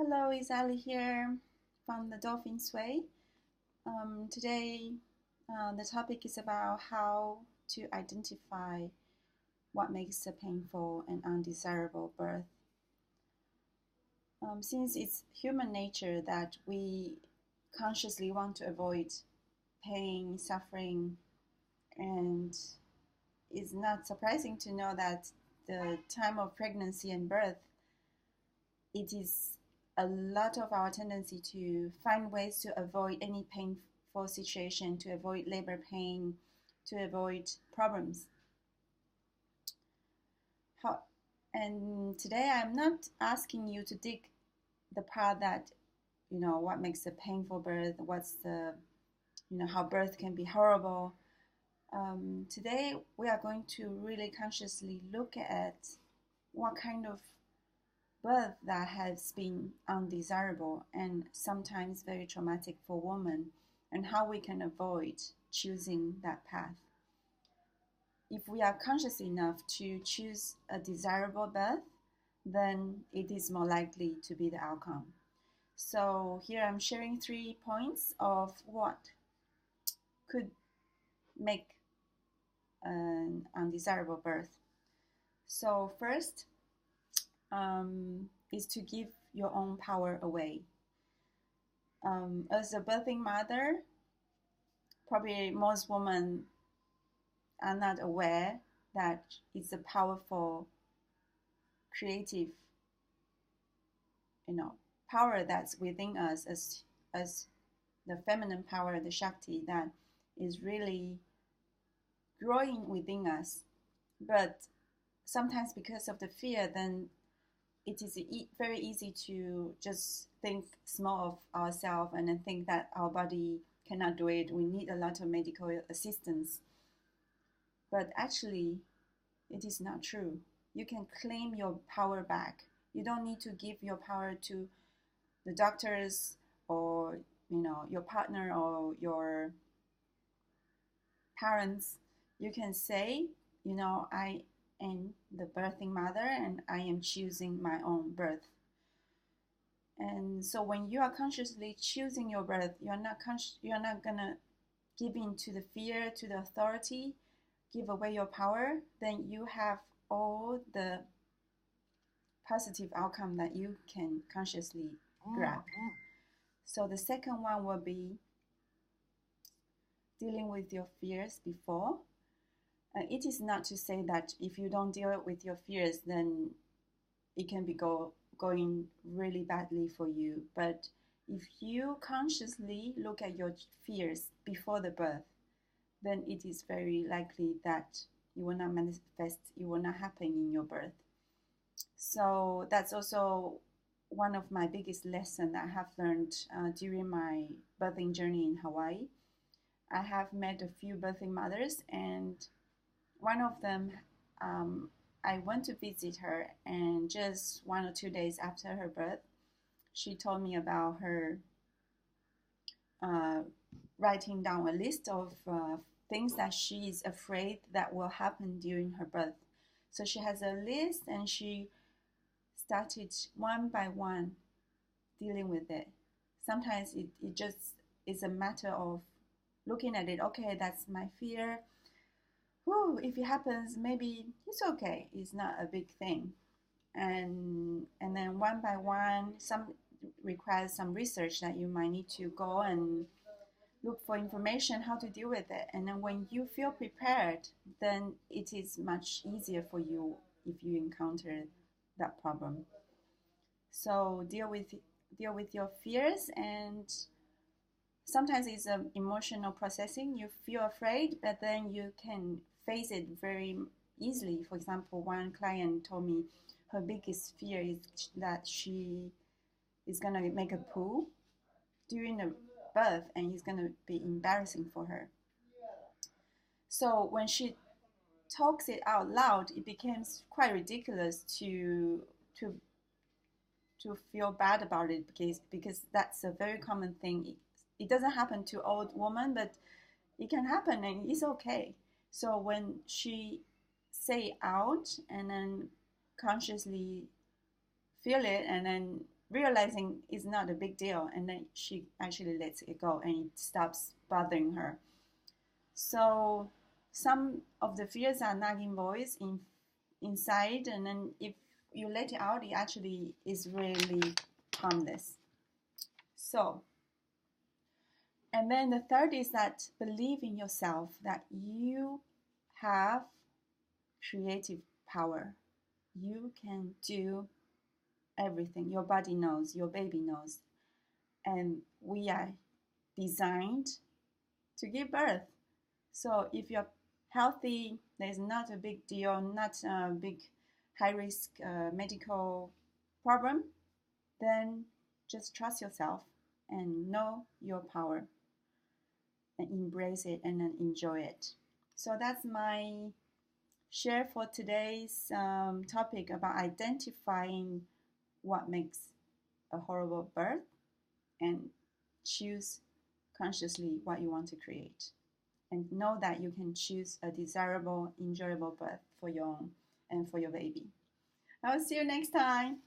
Hello, it's Ali here from the Dolphin's Way. Today, the topic is about how to identify what makes a painful and undesirable birth. Since it's human nature that we consciously want to avoid pain, suffering, and it's not surprising to know that the time of pregnancy and birth, it is a lot of our tendency to find ways to avoid any painful situation, to avoid labor pain, to avoid problems. How, and today I'm not asking you to dig the part that, what makes a painful birth, what's the, how birth can be horrible. Today we are going to really consciously look at what kind of birth that has been undesirable and sometimes very traumatic for women, and how we can avoid choosing that path. If we are conscious enough to choose a desirable birth, then it is more likely to be the outcome. So here I'm sharing 3 points of what could make an undesirable birth. So first, is to give your own power away. As a birthing mother, probably most women are not aware that it's a powerful, creative, power that's within us as the feminine power, the Shakti, that is really growing within us. But sometimes because of the fear, then it is very easy to just think small of ourselves and then think that our body cannot do it. We need a lot of medical assistance. But actually, it is not true. You can claim your power back. You don't need to give your power to the doctors or your partner or your parents. You can say, I am the birthing mother and I am choosing my own birth. And so when you are consciously choosing your birth, you're not gonna give in to the fear, to the authority, give away your power. Then you have all the positive outcome that you can consciously grab. So the second one will be dealing with your fears before. It is not to say that if you don't deal with your fears, then it can be going really badly for you. But if you consciously look at your fears before the birth, then it is very likely that you will not manifest, it will not happen in your birth. So that's also one of my biggest lessons I have learned during my birthing journey in Hawaii. I have met a few birthing mothers, and one of them, I went to visit her, and just 1 or 2 days after her birth, she told me about her writing down a list of things that she is afraid that will happen during her birth. So she has a list, and she started one by one dealing with it. Sometimes it just is a matter of looking at it. Okay, that's my fear. Whew, if it happens, maybe it's okay. It's not a big thing. And then one by one, some requires some research that you might need to go and look for information how to deal with it. And then when you feel prepared, then it is much easier for you if you encounter that problem. So deal with your fears, and sometimes it's emotional processing. You feel afraid, but then you can face it very easily. For example, one client told me her biggest fear is that she is going to make a poo during the birth, and it's going to be embarrassing for her. So when she talks it out loud, it becomes quite ridiculous to feel bad about it, because that's a very common thing. It doesn't happen to old women, but it can happen, and it's okay. So when she say out and then consciously feel it, and then realizing it's not a big deal, and then she actually lets it go and it stops bothering her. So some of the fears are nagging voice inside, and then if you let it out, it actually is really harmless. So, and then the third is that believe in yourself, that you have creative power. You can do everything. Your body knows, your baby knows, and we are designed to give birth. So if you're healthy, there's not a big deal, not a big high risk medical problem, then just trust yourself and know your power and embrace it and then enjoy it. So that's my share for today's topic about identifying what makes a horrible birth and choose consciously what you want to create. And know that you can choose a desirable, enjoyable birth for your own and for your baby. I will see you next time.